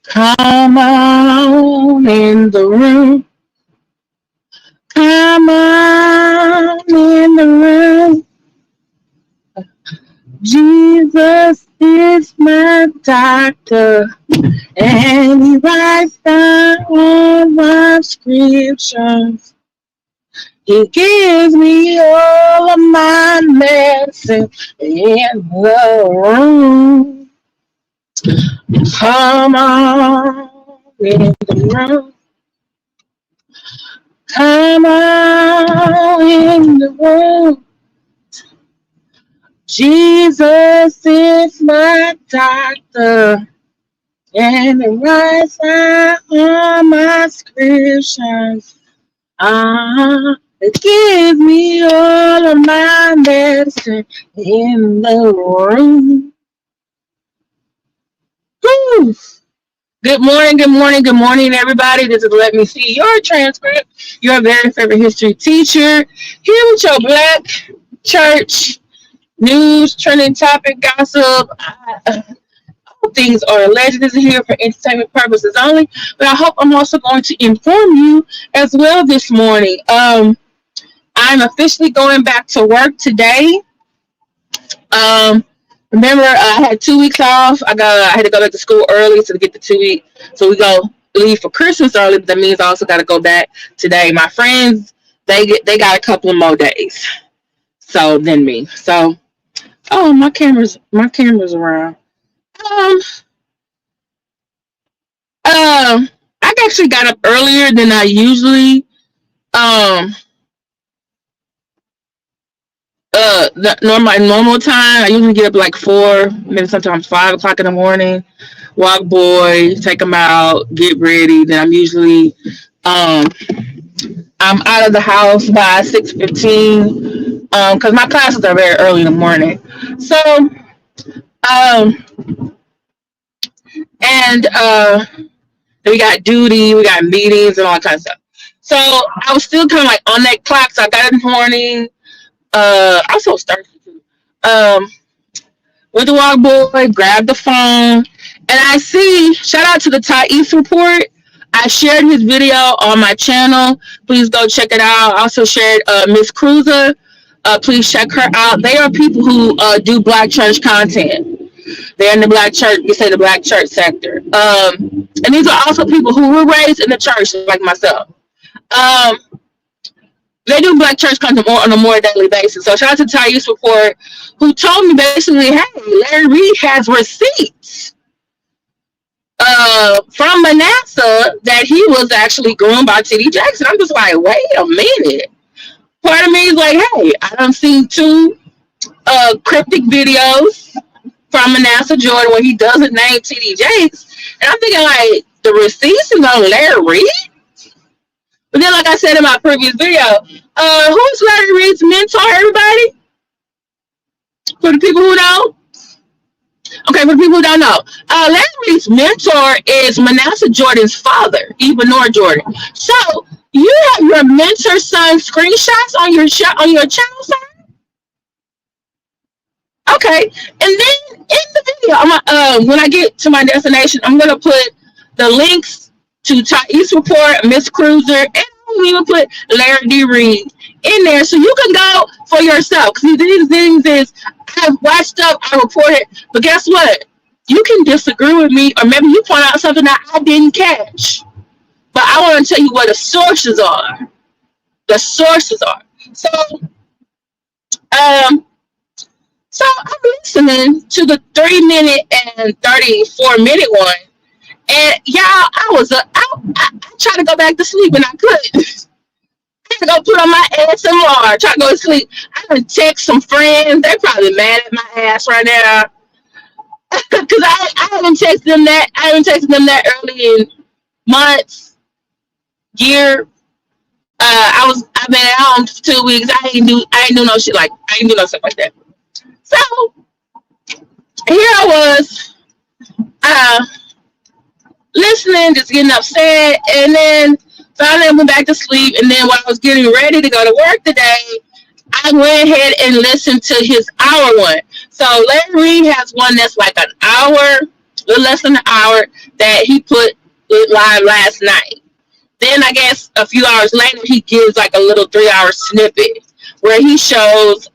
Come on in the room. Come on in the room. Jesus is my doctor, and he writes down all my scriptures. He gives me all of my medicine in the room. Come on in the room. Come on in the room. Jesus is my doctor, and he writes down all my scriptures. It gives me all of my medicine in the room. Woo. Good morning, good morning, good morning, everybody. This is Let Me See Your Transcript, your very favorite history teacher, here with your Black church news, trending topic, gossip. All things are alleged. This is here for entertainment purposes only, but I hope I'm also going to inform you as well this morning. I'm officially going back to work today. Remember, I had 2 weeks off. I had to go back to school early to get the 2 weeks. So we leave for Christmas early, but that means I also got to go back today. My friends, they got a couple of more days. So than me. So, my camera's around. I actually got up earlier than I usually. Normal time, I usually get up like 4, maybe sometimes 5 o'clock in the morning. Walk boy, take him out, get ready. Then I'm usually I'm out of the house by 6:15 because my classes are very early in the morning. So and we got duty, we got meetings and all that kind of stuff. So I was still kind of like on that clock. So I got up in the morning. I so thirsty too. With the walk boy, grabbed the phone, and I see, shout out to the Thais report. I shared his video on my channel. Please go check it out. I also shared mscruiser. Please check her out. They are people who do Black church content. They're in the Black church, you say the Black church sector. And these are also people who were raised in the church, like myself. They do Black church content on a more daily basis. So shout out to Thais report, who told me basically, hey, Larry Reid has receipts from Manasseh that he was actually groomed by T.D. Jackson. I'm just like, wait a minute. Part of me is like, hey, I done seen 2 cryptic videos from Manasseh Jordan where he doesn't name T.D. Jakes. And I'm thinking, like, the receipts is on Larry Reid? But then, like I said in my previous video, who's Larry Reid's mentor, everybody? For the people who know? Okay, for the people who don't know, Larry Reid's mentor is Manasseh Jordan's father, Ebenor Jordan. So, you have your mentor's son screenshots on your channel, sir? Okay, and then in the video, when I get to my destination, I'm going to put the links to Thais report, mscruiser, and I'm even put Larry D. Reid in there so you can go for yourself. Because these things is, I've watched up, I reported, but guess what? You can disagree with me, or maybe you point out something that I didn't catch. But I want to tell you what the sources are. The sources are. So I'm listening to the 3-minute and 34-minute one. And y'all, I tried to go back to sleep and I couldn't. I had to go put on my ASMR, try to go to sleep. I done text some friends. They're probably mad at my ass right now. Because I haven't texted them that early in months, year. I've been at home for 2 weeks. I ain't do no shit like stuff like that. So here I was, listening, just getting upset, and then finally I went back to sleep. And then while I was getting ready to go to work today, I went ahead and listened to his hour one. So Larry Reid has one that's like an hour little less than an hour that he put live last night. Then I guess a few hours later he gives like a little 3-hour snippet where he shows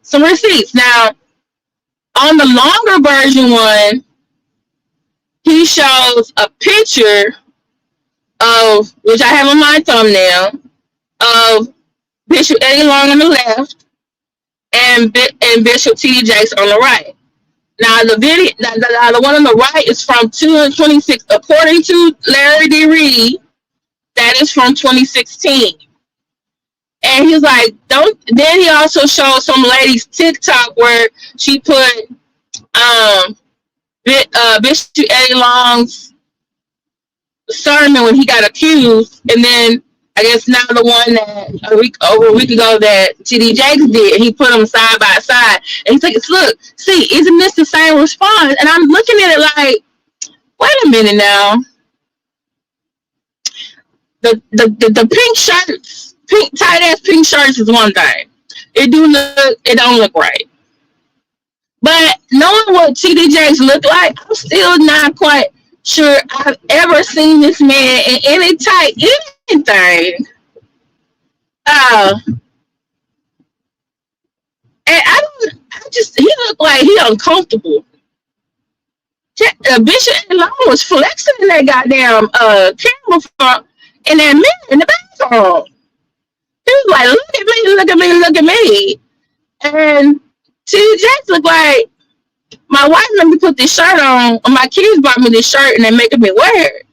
some receipts. Now on the longer version one, he shows a picture of, which I have on my thumbnail, of Bishop Eddie Long on the left and Bishop T.D. Jakes on the right. Now the video, the one on the right is from 2026, according to Larry D. Reid. That is from 2016. And he's like, don't. Then he also showed some lady's TikTok where she put Bishop Eddie Long's sermon when he got accused, and then I guess now the one that over a week ago that T.D. Jakes did, he put them side by side, and he's like, look, see, isn't this the same response? And I'm looking at it like, wait a minute now. The pink shirts, tight ass pink shirts is one thing. It don't look right. But knowing what T.D. Jakes looked like, I'm still not quite sure I've ever seen this man in any tight anything. And he looked like he uncomfortable. Bishop Long was flexing in that goddamn camera in that mirror in the bathroom. He was like, look at me, look at me, look at me. And T.D. Jakes looked like, my wife let me put this shirt on, or my kids bought me this shirt and they're making me wear it.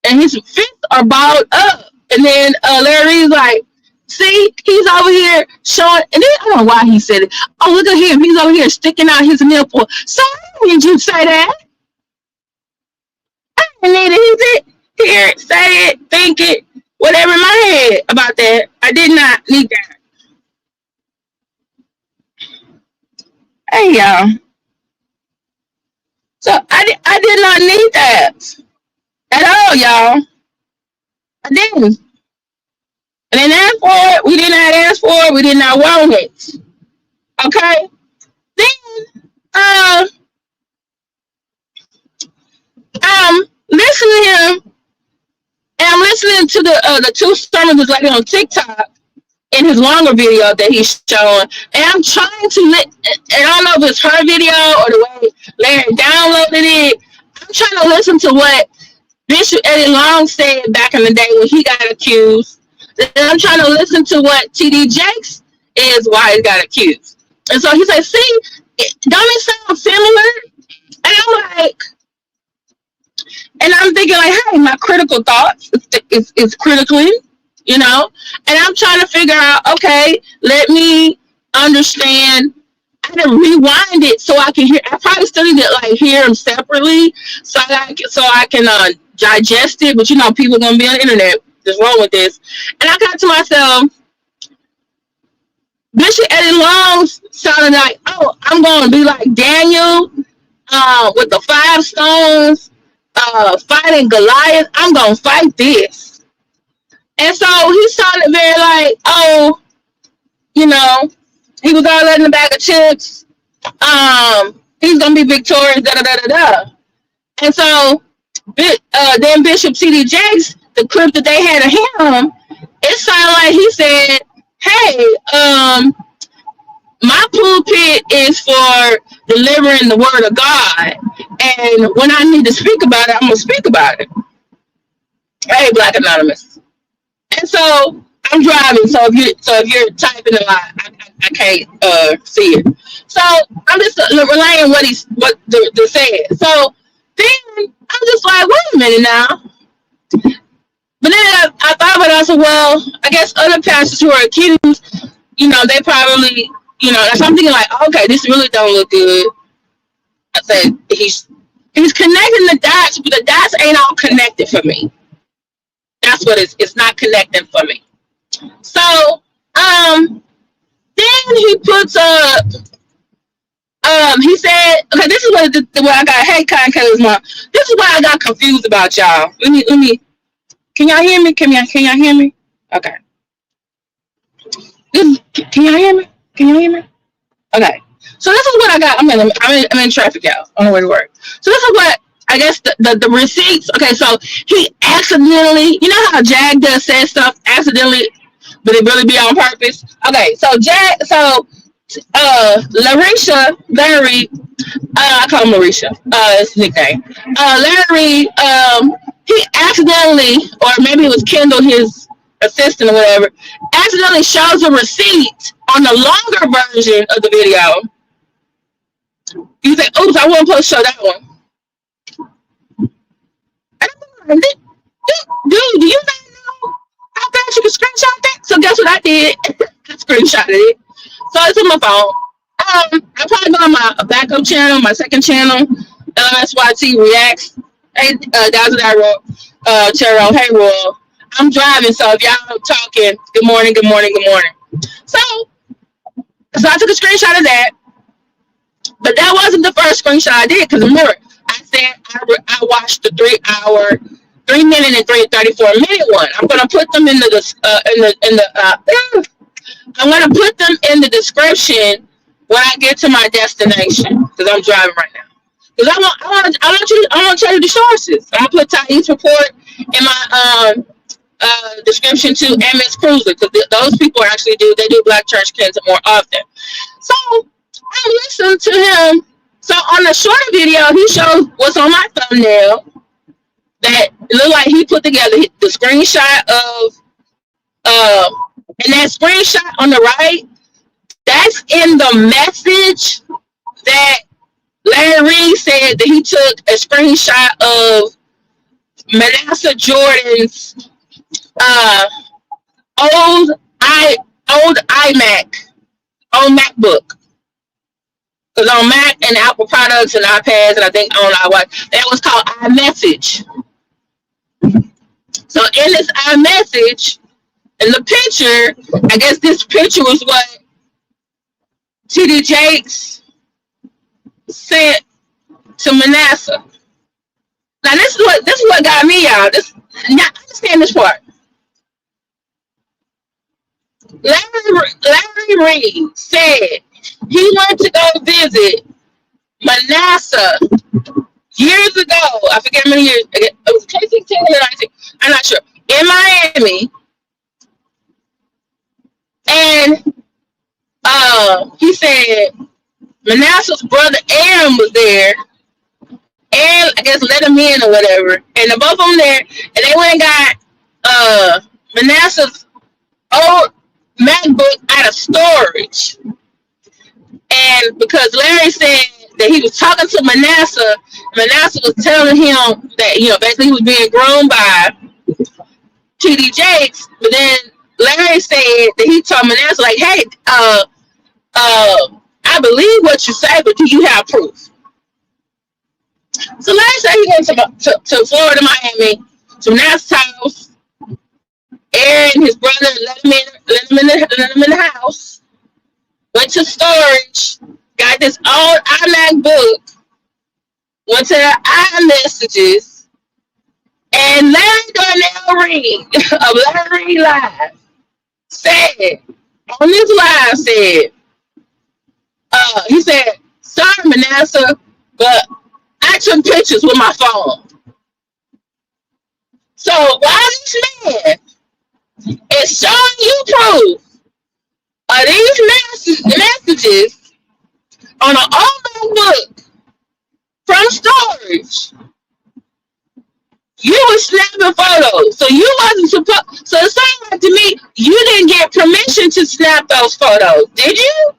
And his fists are balled up. And then Larry's like, see, he's over here showing, and then I don't know why he said it. Oh, look at him. He's over here sticking out his nipple. So I didn't need you to say that. I didn't need to hear it, say it, think it, whatever in my head about that. I did not need that. Hey, y'all. So I did not need that at all, y'all. I didn't. I didn't ask for it. We did not ask for it. We did not want it. Okay. Then I'm listening to him, and I'm listening to the two sermons that's like on TikTok in his longer video that he's showing, and I'm trying to and I don't know if it's her video or the way Larry downloaded it. I'm trying to listen to what Bishop Eddie Long said back in the day when he got accused. Then I'm trying to listen to what T.D. Jakes is why he got accused. And so he's like, see, don't it sound similar? And I'm like, and I'm thinking like, hey, my critical thoughts is critically, you know, and I'm trying to figure out, okay, let me understand. I had to rewind it so I can hear. I probably still need to like hear them separately so I can digest it. But you know, people are gonna be on the internet. What's wrong with this? And I got to myself, Bishop Eddie Long sounded like, oh, I'm gonna be like Daniel with the 5 stones fighting Goliath. I'm gonna fight this. And so he sounded very like, oh, you know, he was all in the bag of chips. He's gonna be victorious. Da da da da da. And so then Bishop T.D. Jakes, the clip that they had of him, it sounded like he said, hey, my pulpit is for delivering the word of God, and when I need to speak about it, I'm gonna speak about it. Hey, Black Anonymous. And so I'm driving, so if you're typing a lot, I can't see it. So I'm just relaying what the said. So then I'm just like, wait a minute now. But then I thought about it. I said, well, I guess other pastors who are accused, you know, they probably, you know, so I'm thinking like, okay, this really don't look good. I said, he's connecting the dots, but the dots ain't all connected for me. That's what it's not connecting for me. So, then he puts up, he said, okay, this is what I got, hey, Conqueror's mom, this is why I got confused about y'all. Let me, can y'all hear me? Can y'all hear me? Okay. Can y'all hear me? Can y'all hear me? Okay. So this is what I got. I'm in traffic, y'all, on the way to work. So this is what I guess the receipts. Okay, so he accidentally, you know how Jag does say stuff accidentally, but it really be on purpose. Okay, so Larry, I call him Larisha. It's his nickname. Larry, he accidentally, or maybe it was Kendall, his assistant or whatever, accidentally shows a receipt on the longer version of the video. You think, oops, I wasn't supposed to show that one. Dude, do you not know how fast you can screenshot that? So guess what I did? I screenshotted it. So it's on my phone. I probably go on my backup channel, my second channel, LMSYT Reacts. Hey, guys with that roll, Cheryl, hey, Royal. I'm driving, so if y'all talking, good morning. So I took a screenshot of that, but that wasn't the first screenshot I did, because remember, I said I watched the 3 minute and 34-minute one. I'm gonna put them in I'm gonna put them in the description when I get to my destination, because I'm driving right now. Because I want to tell you the sources. I'm gonna put Thais report in my description to mscruiser, because those people actually do black church kids more often. So I listened to him. So on the shorter video, he shows what's on my thumbnail that looked like he put together the screenshot of and that screenshot on the right, that's in the message that Larry Reid said that he took a screenshot of Manasseh Jordan's old MacBook. Because on Mac and Apple products and iPads, and I think on iWatch, that was called iMessage. So in this iMessage, in the picture, I guess this picture was what TD Jakes sent to Manasseh. Now this is what got me, y'all. Now understand this part. Larry Reid said he went to go visit Manasseh years ago. I forget how many years. It was 2016 or 2019. I'm not sure. In Miami. And he said Manasseh's brother Aaron was there. And I guess let him in or whatever. And the both of them there. And they went and got Manasseh's old MacBook out of storage. And because Larry said that he was talking to Manasseh, Manasseh was telling him that, basically he was being groomed by TD Jakes, but then Larry said that he told Manasseh, like, hey, I believe what you say, but do you have proof? So Larry said he went to Florida, Miami, to Manasseh's house. Aaron, his brother, let him in the house. Went to storage, got this old iMac book, went to the iMessages, and Larry Reid of Larry Reid Live said, on this live said, he said, sorry Manasseh, but I took pictures with my phone. So why this man is showing you proof of these messages on an old book from storage? You were snapping photos, so you wasn't supposed. So it sounds like to me you didn't get permission to snap those photos, did you?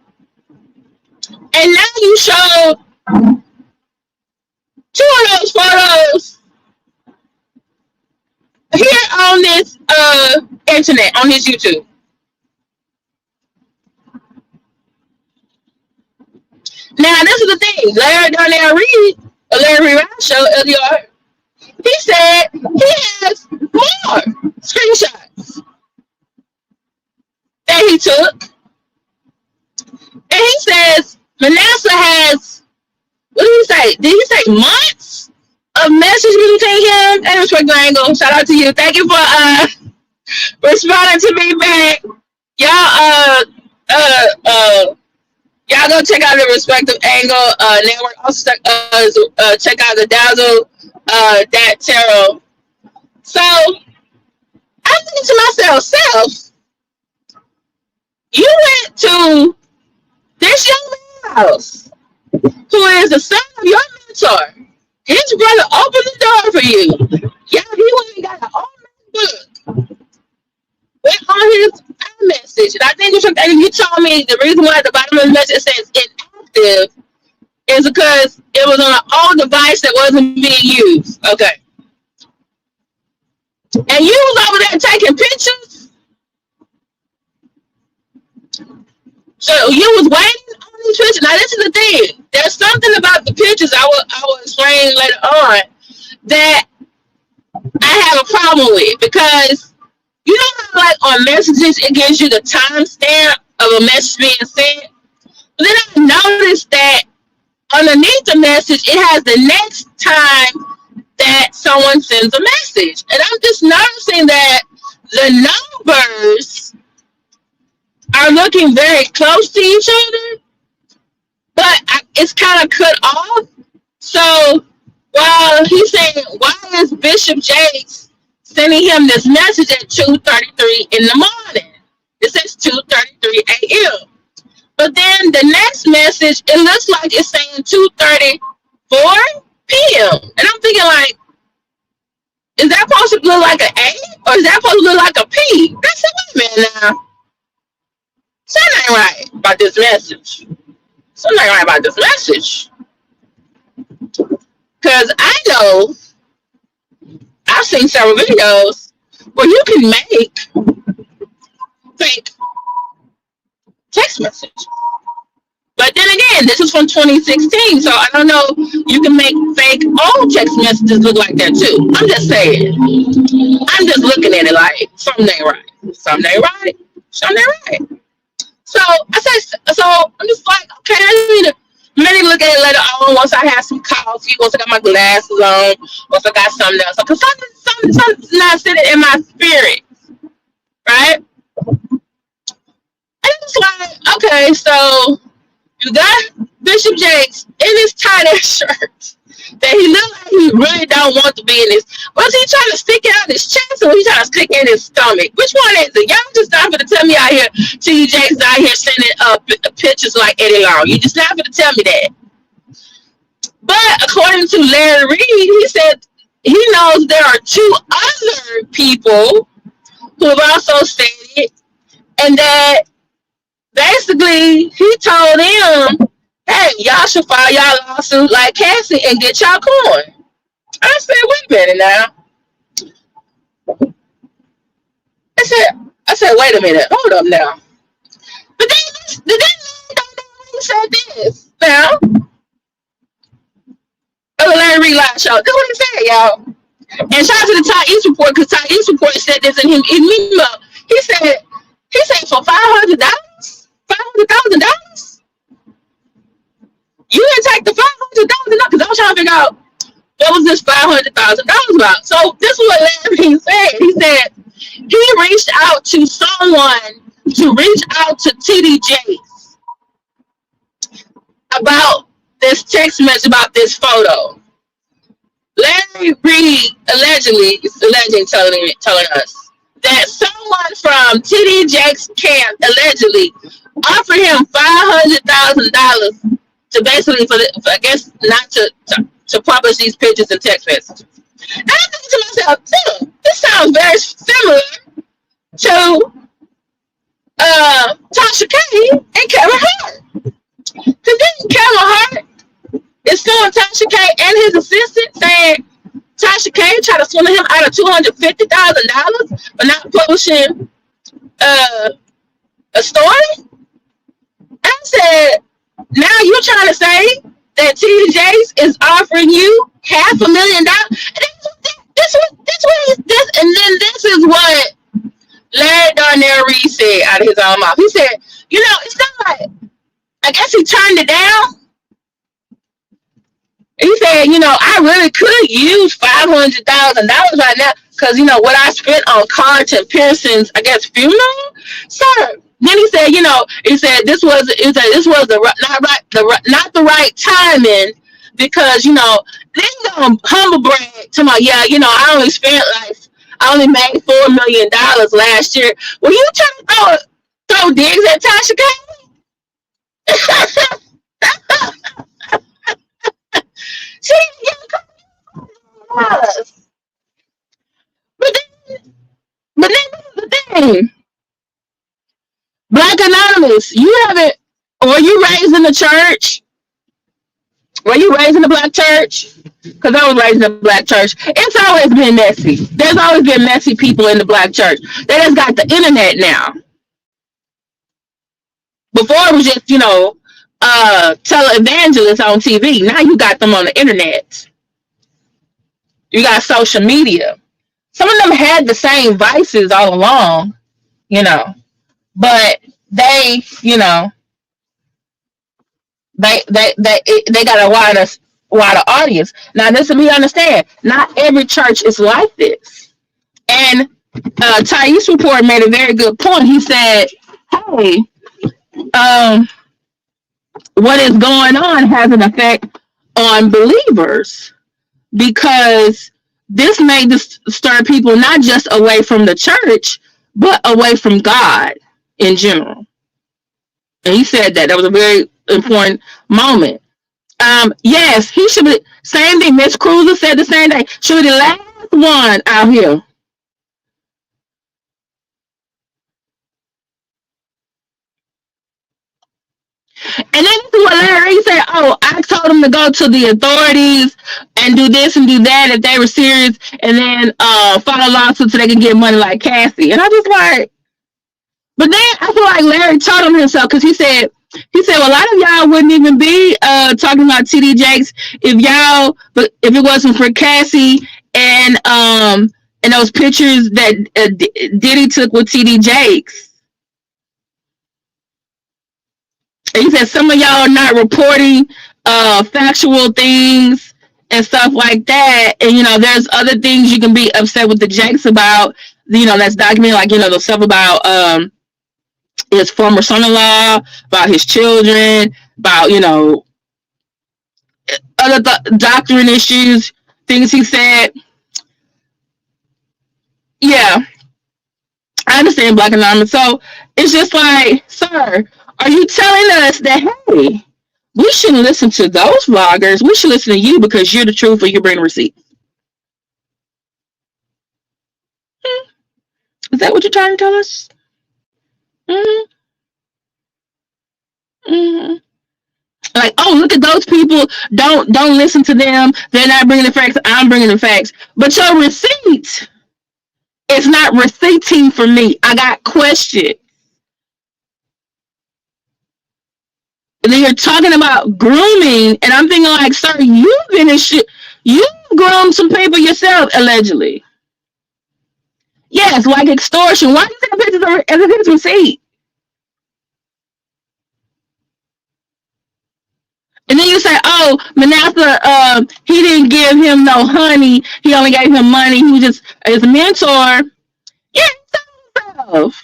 And now you showed 2 of those photos here on this internet, on his YouTube. Now this is the thing. Larry Reid show LDR. He said he has more screenshots that he took. And he says Manasseh has, what did he say? Did he say months of messages between him and Inspector Angle? Shout out to you. Thank you for responding to me back. Y'all Y'all go check out the respective angle network. Also check out the Dazzle that tarot. So I'm thinking to myself, self, you went to this young man's house who is the son of your mentor. His brother opened the door for you. Yeah, he went and got an old book with on his message. And I think you told me the reason why at the bottom of the message says inactive is because it was on an old device that wasn't being used. Okay. And you was over there taking pictures. So you was waiting on these pictures. Now this is the thing. There's something about the pictures I will explain later on that I have a problem with, because you know how like on messages it gives you the timestamp of a message being sent. But then I noticed that underneath the message it has the next time that someone sends a message, and I'm just noticing that the numbers are looking very close to each other, but it's kind of cut off. So while he's saying, why is Bishop Jakes sending him this message at 2:33 in the morning? It says 2:33 a.m. But then the next message, it looks like it's saying 2:34 p.m. And I'm thinking like, is that supposed to look like an A or is that supposed to look like a P? I said, wait a minute now. Something ain't right about this message. Something ain't right about this message. Because I know I've seen several videos where you can make fake text message. But then again, this is from 2016, so I don't know. You can make fake old text messages look like that too. I'm just saying. I'm just looking at it like something ain't right. Something ain't right. Something ain't right. So I said, so I'm just like, okay, I need to maybe look at it later on once I have some coffee, once I got my glasses on, once I got something else. Because something's not sitting in my spirit, right? And it's like, okay, so you got Bishop Jakes in his tight ass shirt that he looked like he really don't want to be in this. Was he trying to stick it out his chest or was he trying to stick it in his stomach? Which one is it? Y'all just not going to tell me out here, T.D. Jakes out here sending pictures like Eddie Long. You just not going to tell me that. But according to Larry Reid, he said he knows there are two other people who have also stated, and that basically he told them, hey, y'all should file y'all lawsuit like Cassie and get y'all coin. I said, wait a minute now. I said, wait a minute, hold up now. But then don't know who said this. Now, Larry Reid live show. That's what he said, y'all. And shout out to the Ty East report, because Ty East report said this in his email. He said for $500, $500,000. You didn't take the $500,000 because I was trying to figure out what was this $500,000 about. So this is what Larry said. He said he reached out to someone to reach out to T.D. Jakes about this text message about this photo. Larry Reid allegedly telling us that someone from T.D. Jakes' camp allegedly offered him $500,000 to basically I guess not to publish these pictures and text messages. And I think to myself, this sounds very similar to Tasha K and Kevin Hart. Because then Kevin Hart is suing Tasha K and his assistant, saying Tasha K tried to swindle him out of $250,000 for not publishing a story. I said, now you're trying to say that T.D. Jakes is offering you $500,000? And then this is what Larry Darnell Reid said out of his own mouth. He said, it's not like, I guess he turned it down. He said, I really could use $500,000 right now because, what I spent on Carlton Pearson's, I guess, funeral. Sir, Then he said this was not the right timing because then you gonna humble brag to my I only made $4 million last year. Were you trying to throw digs at Tasha K? She was. But then the thing, Black Anonymous, you haven't. Were you raised in the church? Were you raised in the black church? Because I was raised in the black church. It's always been messy. There's always been messy people in the black church. They just got the internet now. Before it was just, televangelists on TV. Now you got them on the internet. You got social media. Some of them had the same vices all along, but they, they got a wider audience. Now, this to me understand, not every church is like this. And Thais Report made a very good point. He said, "Hey, what is going on has an effect on believers because this may stir people not just away from the church, but away from God in general." And he said that was a very important moment. Yes, he should be. Same thing. mscruiser said the same thing. Should be the last one out here. And then what Larry said, "Oh, I told him to go to the authorities and do this and do that if they were serious, and then file a lawsuit so they can get money like Cassie." And I just like, but then I feel like Larry told him himself because he said, well, a lot of y'all wouldn't even be talking about TD Jakes but if it wasn't for Cassie and those pictures that Diddy took with TD Jakes. And he said some of y'all are not reporting factual things and stuff like that. And there's other things you can be upset with the Jakes about. That's documented, like the stuff about his former son-in-law, about his children, about other doctrine issues, things he said. Yeah, I understand, Black Anonymous. So it's just like, sir, are you telling us that, hey, we shouldn't listen to those vloggers? We should listen to you because you're the truth or you bring receipts. Is that what you're trying to tell us? Mm-hmm. Mm-hmm. Like, oh, look at those people. Don't listen to them. They're not bringing the facts. I'm bringing the facts. But your receipt is not receipting for me. I got questions. And then you're talking about grooming, and I'm thinking like, sir, you've been in shit. You groomed some people yourself, allegedly. Yes, like extortion. Why are you taking pictures as if it's receipt? And then you say, oh, Manasseh, he didn't give him no honey. He only gave him money. He was just his mentor. Yeah, himself.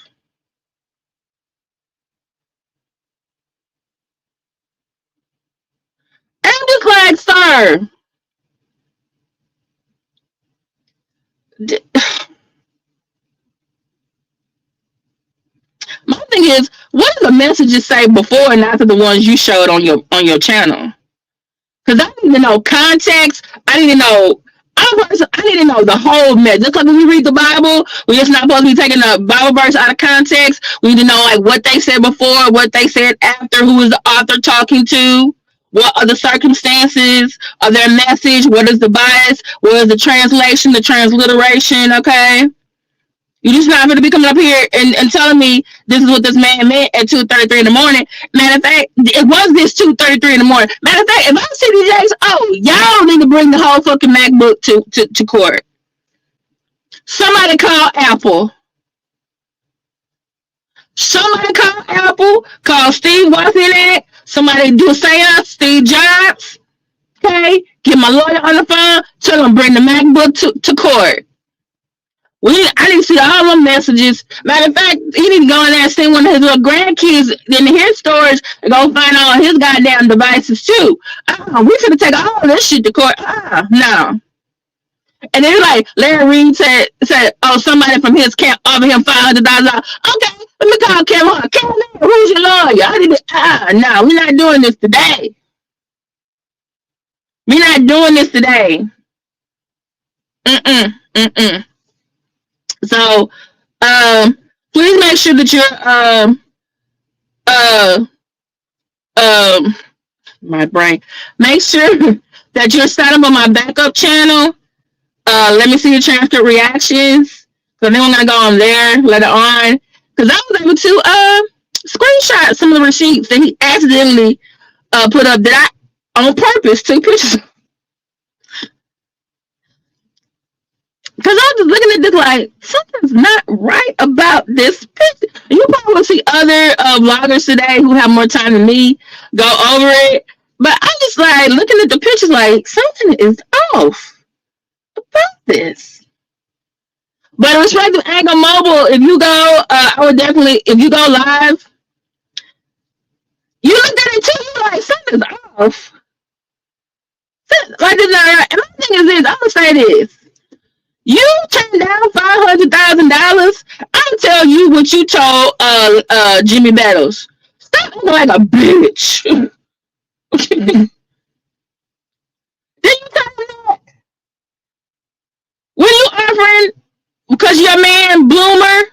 And I'm just like, sir. My thing is, what do the messages say before and after the ones you showed on your channel? Because I need to know context. I need to know. I need to know the whole message. Just like when we read the Bible, we're just not supposed to be taking the Bible verse out of context. We need to know like what they said before, what they said after, who is the author talking to, what are the circumstances of their message, what is the bias, what is the translation, the transliteration, okay? You're just not going to be coming up here and telling me this is what this man meant at 2:33 in the morning. Matter of fact, it was this 2:33 in the morning. Matter of fact, if I'm TD Jakes, oh, y'all need to bring the whole fucking MacBook to court. Somebody call Apple. Somebody call Apple. Call Steve Wozniak. Somebody do a seance, Steve Jobs. Okay? Get my lawyer on the phone. Tell him bring the MacBook to court. I didn't see all them messages. Matter of fact, he need to go in there and send one of his little grandkids in his storage and go find all his goddamn devices too. We finna take all this shit to court. No. And then like Larry Reid said, oh, somebody from his camp offered him $500. Okay, let me call Kevin. Kevin, who's your lawyer? No, we're not doing this today. We're not doing this today. So, please make sure that you're my brain. Make sure that you're signed up on my backup channel. Let me see your transcript reactions. So then we're gonna go on there later on. Because I was able to screenshot some of the receipts that he accidentally put up that I on purpose took pictures of. Because I was just looking at this like, something's not right about this picture. You probably will see other vloggers today who have more time than me go over it. But I just like looking at the pictures like, something is off about this. But with respect to Anchor Mobile, if you go, I would definitely, if you go live, you look at it too, you're like, something's off. Like this not right. And my thing is this, I'm going to say this. You turned down $500,000. I'll tell you what you told Jimmy Battles. Stop acting like a bitch. Did you tell him that? When you offering, because your man Bloomer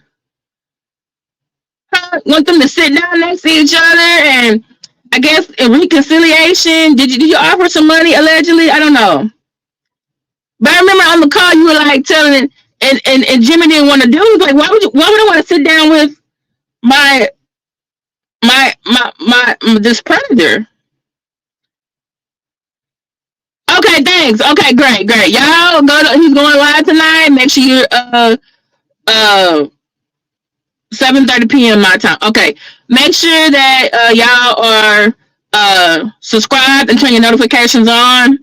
want them to sit down next to each other and I guess in reconciliation, did you offer some money allegedly? I don't know. But I remember on the call you were like telling and Jimmy didn't want to do it. Like, why would I want to sit down with my this predator? Okay, thanks. Okay, great. Y'all he's going live tonight. Make sure you're 7:30 p.m. my time. Okay. Make sure that y'all are subscribed and turn your notifications on.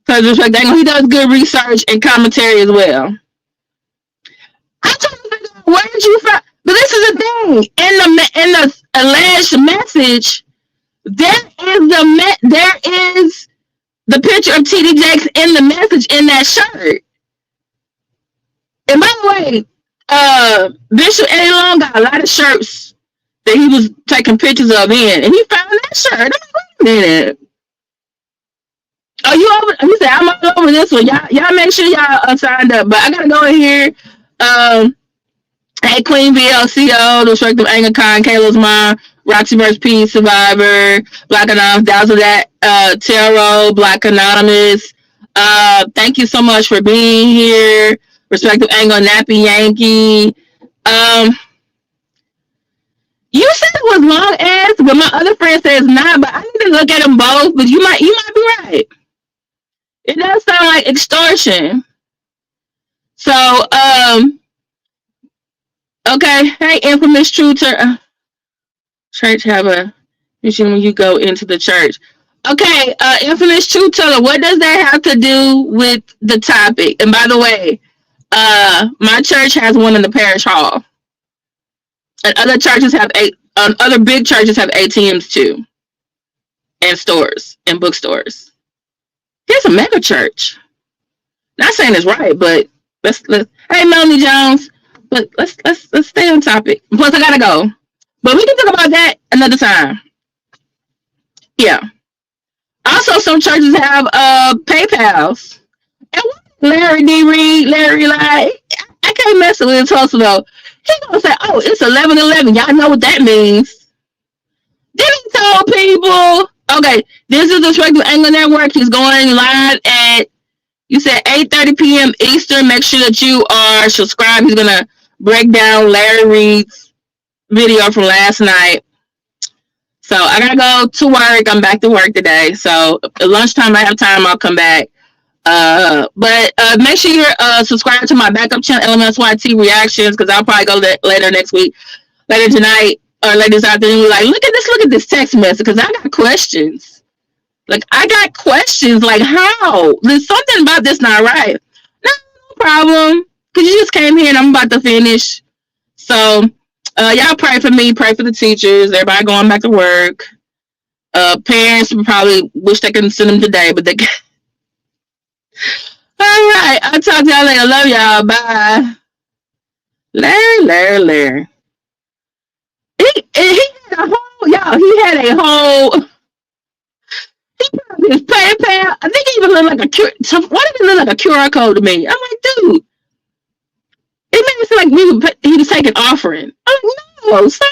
Because he does good research and commentary as well. I told him, where did you find? But this is the thing. In the alleged message, there is the picture of TD Jakes in the message in that shirt. And by the way, Bishop Eddie Long got a lot of shirts that he was taking pictures of in, and he found that shirt. I'm like, wait a minute. Oh, you over? He said, I'm over this one. Y'all make sure y'all signed up. But I gotta go in here. Hey, Queen VLCO, the Respective Anglican, Kayla's Mom, Roxy vs. Peace, Survivor, Black Anonymous, Dazzle That, Tarot, Black Anonymous. Thank you so much for being here. Respective Angle, Nappy Yankee. You said it was long ass, but my other friend says not. But I need to look at them both. But you might be right. It does sound like extortion. So, okay. Hey, infamous church have a mission when you go into the church. Okay, infamous truth teller, what does that have to do with the topic? And by the way, my church has one in the parish hall. And other churches have other big churches have ATMs too. And stores and bookstores. Here's a mega church. Not saying it's right, but let's hey Melanie Jones, but let's stay on topic. Plus I gotta go. But we can talk about that another time. Yeah. Also some churches have PayPals. And Larry D. Reid, like, I can't mess with his hustle though. He's gonna say, oh, it's 11:11. Y'all know what that means. Then he told people, okay, this is the Respective Angle Network. He's going live at, you said 8:30 p.m. Eastern. Make sure that you are subscribed. He's going to break down Larry Reid's video from last night. So I got to go to work. I'm back to work today. So at lunchtime, I have time. I'll come back. But make sure you're subscribed to my backup channel, LMSYT Reactions, because I'll probably go later next week, later tonight, or later this afternoon. Like, look at this text message, because I got questions. Like, how? There's something about this not right. No problem. because you just came here and I'm about to finish. So y'all pray for me, pray for the teachers, everybody going back to work. Parents probably wish they could send them today, but they can't. All right, I'll talk to y'all later. Love y'all. Bye. Larry. He had a whole, y'all, he had a whole, he put up his PayPal. I think he even looked like why did it look like a QR code to me? I'm like, dude, it made me feel like he was taking offering. I'm like, no, stop.